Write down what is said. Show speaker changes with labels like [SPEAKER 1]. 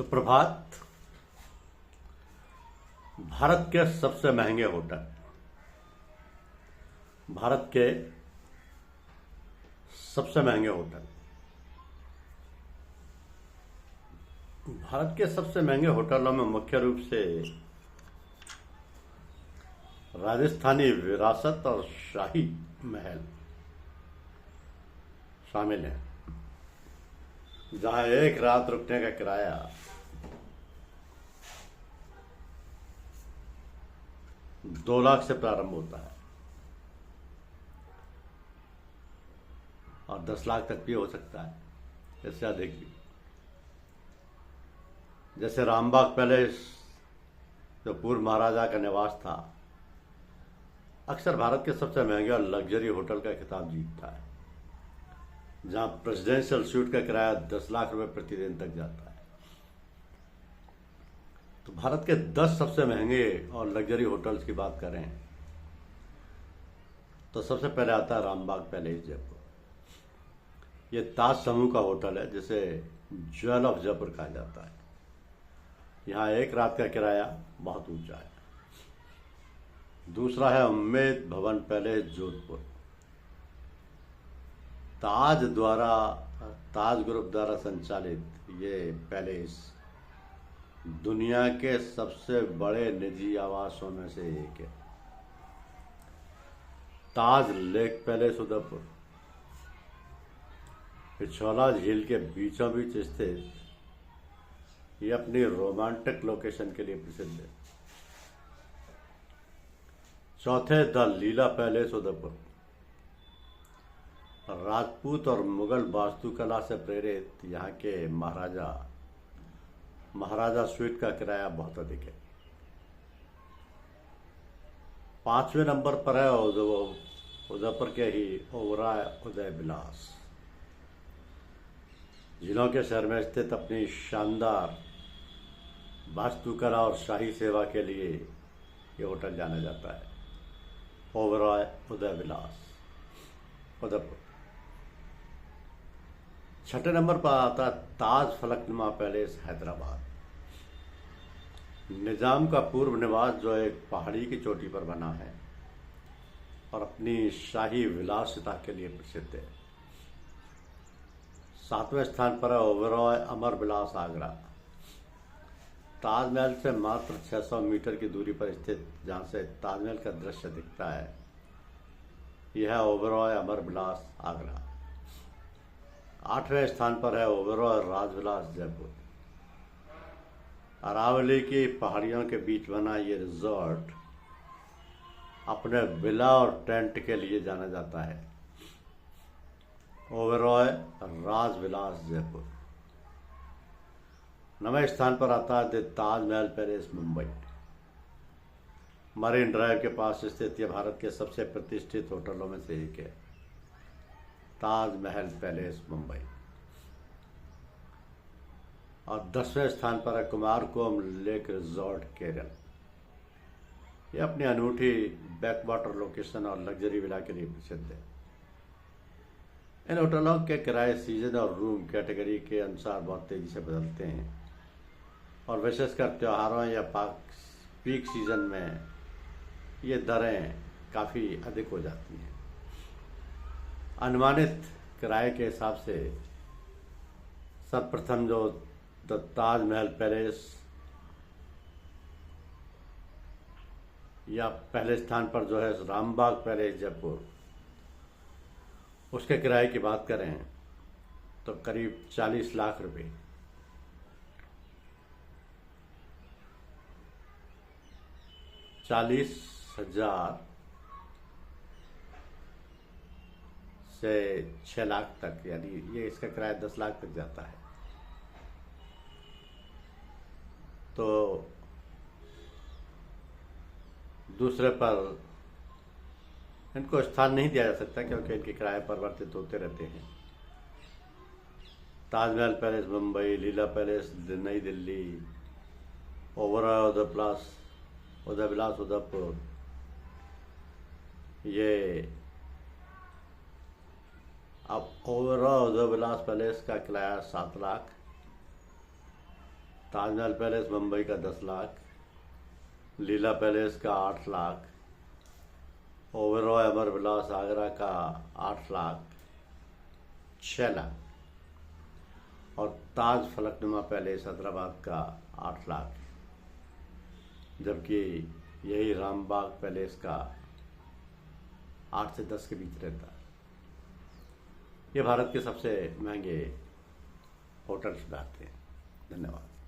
[SPEAKER 1] सुप्रभात। भारत के सबसे महंगे होटल, भारत के सबसे महंगे होटल, भारत के सबसे महंगे होटलों में मुख्य रूप से राजस्थानी विरासत और शाही महल शामिल हैं, जहां एक रात रुकने का किराया 2 लाख से प्रारंभ होता है और 10 लाख तक भी हो सकता है, इससे अधिक भी। जैसे रामबाग पैलेस, जो पूर्व महाराजा का निवास था, अक्सर भारत के सबसे महंगे और लग्जरी होटल का खिताब जीतता है, जहां प्रेसिडेंशियल सूट का किराया 10 लाख रुपए प्रतिदिन तक जाता है। तो भारत के 10 सबसे महंगे और लग्जरी होटल्स की बात करें तो सबसे पहले आता है रामबाग पैलेस जयपुर। ये ताज समूह का होटल है, जिसे ज्वेल ऑफ जयपुर कहा जाता है। यहाँ एक रात का किराया बहुत ऊंचा है। दूसरा है उम्मेद भवन पैलेस जोधपुर। ताज ग्रुप द्वारा संचालित ये पैलेस दुनिया के सबसे बड़े निजी आवासों में से एक है। ताज लेक पैलेस उदयपुर पिछोला झील के बीचों बीच स्थित ये अपनी रोमांटिक लोकेशन के लिए प्रसिद्ध है। चौथे the Leela palace Udaipur. Rajput और मुगल वास्तुकला से प्रेरित यहाँ के महाराजा स्वीट का किराया बहुत अधिक है। 5वें नंबर पर है उदयपुर के ही ओबरॉय उदय विलास। जिलों के शहर में स्थित अपनी शानदार वास्तुकला और शाही सेवा के लिए ये होटल जाना जाता है। ओबरॉय उदय विलास उदयपुर। 6ठे नंबर पर आता है ताज फलकनुमा पैलेस हैदराबाद। निजाम का पूर्व निवास, जो एक पहाड़ी की चोटी पर बना है और अपनी शाही विलासिता के लिए प्रसिद्ध है। 7वें स्थान पर है ओबरॉय अमर विलास आगरा। ताजमहल से मात्र 600 मीटर की दूरी पर स्थित, जहां से ताजमहल का दृश्य दिखता है, यह है ओबरॉय अमर विलास आगरा। 8वें स्थान पर है ओबरॉय राजविलास जयपुर। अरावली की पहाड़ियों के बीच बना ये रिजॉर्ट अपने विला और टेंट के लिए जाना जाता है। ओबरॉय राजविलास जयपुर। 9वें स्थान पर आता है Taj Mahal palace Mumbai. Marine drive के पास स्थित यह भारत के सबसे प्रतिष्ठित होटलों में से एक है। ताजमहल पैलेस मुंबई। और 10वें स्थान पर है कुमारकोम लेक रिजॉर्ट केरल। यह अपनी अनूठी बैकवाटर लोकेशन और लग्जरी विला के लिए प्रसिद्ध है। इन होटलों के किराए सीजन और रूम कैटेगरी के अनुसार बहुत तेजी से बदलते हैं और विशेषकर त्योहारों या पीक सीजन में ये दरें काफ़ी अधिक हो जाती हैं। अनुमानित किराए के हिसाब से सर्वप्रथम जो ताजमहल पैलेस या पहले स्थान पर जो है रामबाग पैलेस जयपुर, उसके किराए की बात करें तो करीब 40 लाख रुपए। 40,000 से 6 लाख तक, यानी ये इसका किराया 10 लाख तक जाता है। तो दूसरे पर इनको स्थान नहीं दिया जा सकता, क्योंकि इनके किराए परिवर्तित होते रहते हैं। ताजमहल पैलेस मुंबई, लीला पैलेस नई दिल्ली, ओबरॉय उदय विलास उदयपुर, ये अब ओबरॉय उदय विलास पैलेस का किराया 7 लाख, ताजमहल पैलेस मुंबई का 10 लाख, लीला पैलेस का 8 लाख, ओबेरॉय अमर विलास आगरा का 8 लाख, 6 लाख, और ताज फलकनुमा पैलेस हैदराबाद का 8 लाख, जबकि यही रामबाग पैलेस का 8 से 10 के बीच रहता है। ये भारत के सबसे महंगे होटल्स में आते हैं। धन्यवाद।